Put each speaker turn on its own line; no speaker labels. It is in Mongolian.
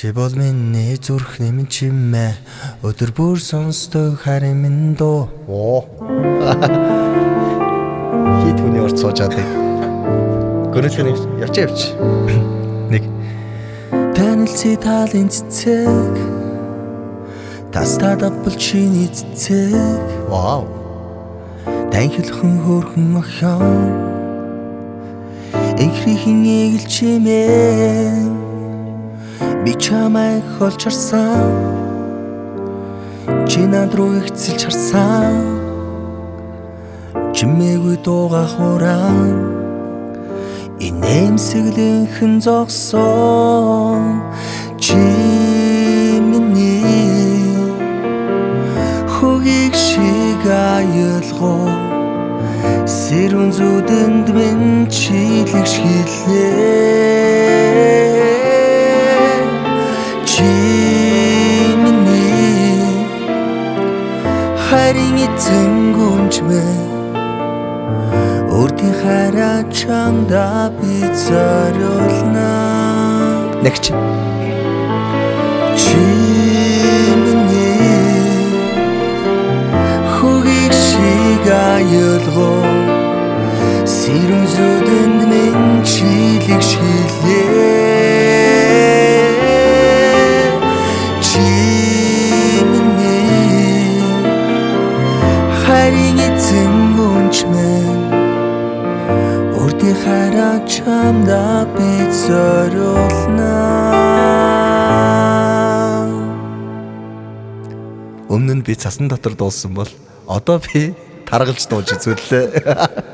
Чи бол миний зүрх нэмэн чимээ өдөр бүр сонсдог харин минь дуу. Хит хүний орц суужаад байна. Гөрөлхөн явч. Нэг танилцээ талын цэцэг тастад апл чиний цэцэг. Вау. Танхилхан хөөрхөн охин ихрийн эгэл чимээ би чамайг олж харсан чи над руу ихцэлж харсан чимээгүй дууга хураан инээмсэглэнхэн зогсон чи миний хөгийг шиг аялгоо сэрүүн зүдэнд минь чилэг шилээ харин эзэн гүнжмэ өртий хараа чамда би зориулна нэгч чи миний хөгийг шиг аялгоо сэрүүн зүдэнд минь чилэг шилээ харин эзэн гүнжмэ өртий хараа чамда би зориулна. Өмнө нь би цасан дотор дуулсан бол одоо би таргалж дуулж үзүүллээ.